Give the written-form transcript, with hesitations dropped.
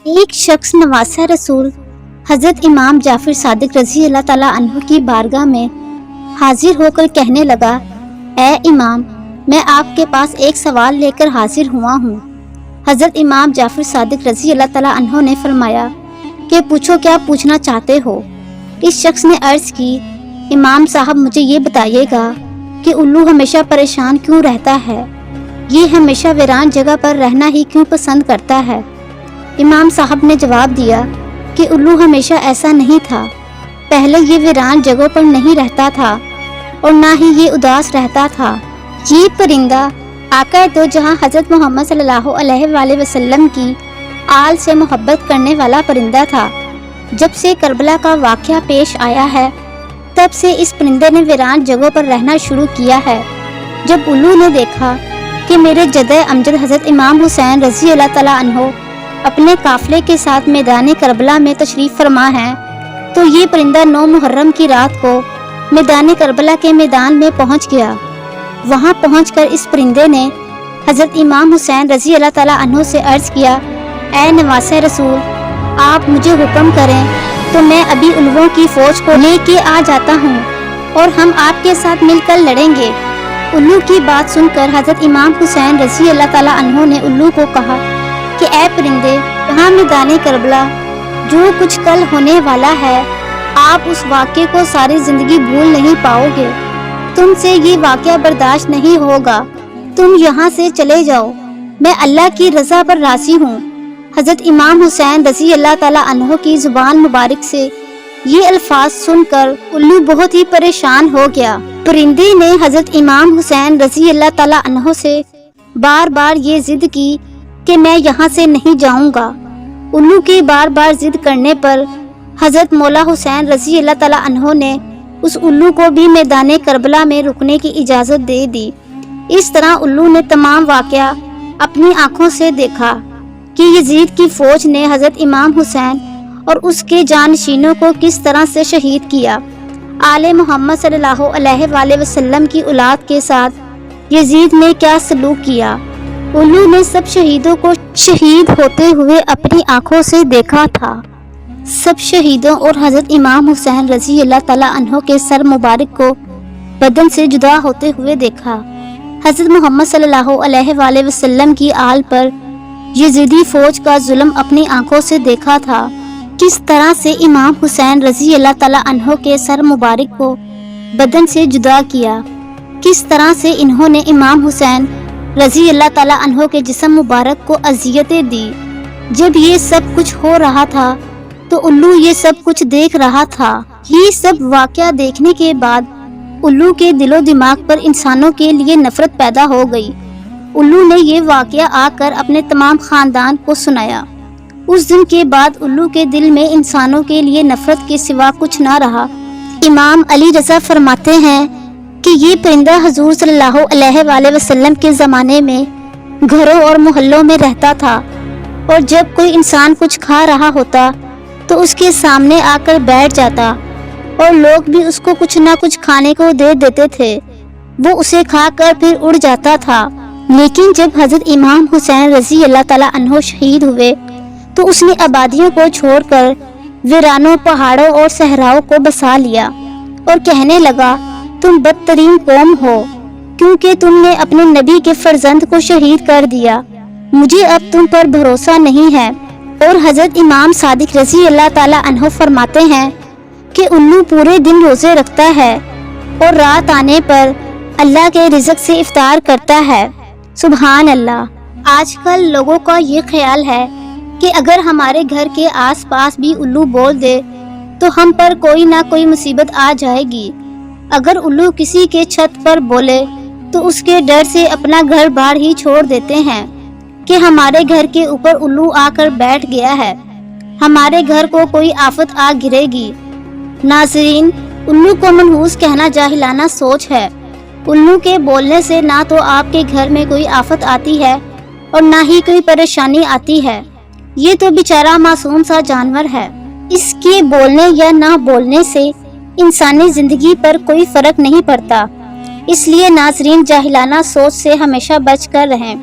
ایک شخص نواسہ رسول حضرت امام جعفر صادق رضی اللہ تعالیٰ عنہ کی بارگاہ میں حاضر ہو کر کہنے لگا، اے امام، میں آپ کے پاس ایک سوال لے کر حاضر ہوا ہوں۔ حضرت امام جعفر صادق رضی اللہ تعالیٰ عنہ نے فرمایا کہ پوچھو، کیا پوچھنا چاہتے ہو؟ اس شخص نے عرض کی، امام صاحب مجھے یہ بتائیے گا کہ الو ہمیشہ پریشان کیوں رہتا ہے؟ یہ ہمیشہ ویران جگہ پر رہنا ہی کیوں پسند کرتا ہے؟ امام صاحب نے جواب دیا کہ الو ہمیشہ ایسا نہیں تھا، پہلے یہ ویران جگہوں پر نہیں رہتا تھا اور نہ ہی یہ اداس رہتا تھا۔ یہ پرندہ آقا دو جہاں حضرت محمد صلی اللہ علیہ وآلہ وسلم کی آل سے محبت کرنے والا پرندہ تھا۔ جب سے کربلا کا واقعہ پیش آیا ہے، تب سے اس پرندے نے ویران جگہوں پر رہنا شروع کیا ہے۔ جب الو نے دیکھا کہ میرے جدہ امجد حضرت امام حسین رضی اللہ تعالیٰ عنہ اپنے قافلے کے ساتھ میدان کربلا میں تشریف فرما ہیں، تو یہ پرندہ 9 محرم کی رات کو میدان کربلا کے میدان میں پہنچ گیا۔ وہاں پہنچ کر اس پرندے نے حضرت امام حسین رضی اللہ تعالیٰ عنہ سے عرض کیا، اے نواسہ رسول، آپ مجھے حکم کریں تو میں ابھی الووں کی فوج کو لے کے آ جاتا ہوں اور ہم آپ کے ساتھ مل کر لڑیں گے۔ الو کی بات سن کر حضرت امام حسین رضی اللہ تعالیٰ عنہ نے الو کو کہا کہ اے پرندے، یہاں میدان کربلا جو کچھ کل ہونے والا ہے، آپ اس واقعے کو ساری زندگی بھول نہیں پاؤ گے۔ تم سے یہ واقعہ برداشت نہیں ہوگا، تم یہاں سے چلے جاؤ، میں اللہ کی رضا پر راضی ہوں۔ حضرت امام حسین رضی اللہ تعالیٰ عنہ کی زبان مبارک سے یہ الفاظ سن کر الو بہت ہی پریشان ہو گیا۔ پرندے نے حضرت امام حسین رضی اللہ تعالیٰ عنہ سے بار بار یہ ضد کی کہ میں یہاں سے نہیں جاؤں گا۔ الو کے بار بار ضد کرنے پر حضرت مولا حسین رضی اللہ تعالیٰ عنہ نے اس الو کو بھی میدان کربلا میں رکنے کی اجازت دے دی۔ اس طرح الو نے تمام واقعہ اپنی آنکھوں سے دیکھا کہ یزید کی فوج نے حضرت امام حسین اور اس کے جانشینوں کو کس طرح سے شہید کیا۔ آل محمد صلی اللہ علیہ وآلہ وسلم کی اولاد کے ساتھ یزید نے کیا سلوک کیا۔ الو نے سب شہیدوں کو شہید ہوتے ہوئے اپنی آنکھوں سے دیکھا تھا، سب شہیدوں اور حضرت امام حسین رضی اللہ تعالیٰ عنہ کے سر مبارک کو بدن سے جدا ہوتے ہوئے دیکھا۔ حضرت محمد صلی اللہ علیہ وآلہ وسلم کی آل پر یزیدی فوج کا ظلم اپنی آنکھوں سے دیکھا تھا، کس طرح سے امام حسین رضی اللہ تعالیٰ عنہ کے سر مبارک کو بدن سے جدا کیا، کس طرح سے انہوں نے امام حسین رضی اللہ تعالیٰ عنہ کے جسم مبارک کو اذیتیں دی۔ جب یہ سب کچھ ہو رہا تھا تو الو یہ سب کچھ دیکھ رہا تھا۔ یہ سب واقعہ دیکھنے کے بعد الو کے دل و دماغ پر انسانوں کے لیے نفرت پیدا ہو گئی۔ الو نے یہ واقعہ آ کر اپنے تمام خاندان کو سنایا۔ اس دن کے بعد الو کے دل میں انسانوں کے لیے نفرت کے سوا کچھ نہ رہا۔ امام علی رضا فرماتے ہیں کہ یہ پرندہ حضور صلی اللہ علیہ وآلہ وسلم کے زمانے میں گھروں اور محلوں میں رہتا تھا، اور جب کوئی انسان کچھ کھا رہا ہوتا تو اس کے سامنے آ کر بیٹھ جاتا اور لوگ بھی اس کو کچھ نہ کچھ کھانے کو دے دیتے تھے، وہ اسے کھا کر پھر اڑ جاتا تھا۔ لیکن جب حضرت امام حسین رضی اللہ تعالیٰ عنہ شہید ہوئے تو اس نے آبادیوں کو چھوڑ کر ویرانوں، پہاڑوں اور صحراؤں کو بسا لیا اور کہنے لگا، تم بدترین قوم ہو کیونکہ تم نے اپنے نبی کے فرزند کو شہید کر دیا، مجھے اب تم پر بھروسہ نہیں ہے۔ اور حضرت امام صادق رضی اللہ تعالیٰ عنہ فرماتے ہیں کہ الو پورے دن روزے رکھتا ہے اور رات آنے پر اللہ کے رزق سے افطار کرتا ہے۔ سبحان اللہ۔ آج کل لوگوں کا یہ خیال ہے کہ اگر ہمارے گھر کے آس پاس بھی الو بول دے تو ہم پر کوئی نہ کوئی مصیبت آ جائے گی۔ اگر الو کسی کے چھت پر بولے تو اس کے ڈر سے اپنا گھر بار ہی چھوڑ دیتے ہیں کہ ہمارے گھر کے اوپر الو آ کر بیٹھ گیا ہے، ہمارے گھر کو کوئی آفت آ گرے گی۔ ناظرین، الو کو منحوس کہنا جاہلانہ سوچ ہے۔ الو کے بولنے سے نہ تو آپ کے گھر میں کوئی آفت آتی ہے اور نہ ہی کوئی پریشانی آتی ہے، یہ تو بیچارہ معصوم سا جانور ہے، اس کے بولنے یا نہ بولنے سے انسانی زندگی پر کوئی فرق نہیں پڑتا۔ اس لیے ناظرین، جاہلانہ سوچ سے ہمیشہ بچ کر رہیں۔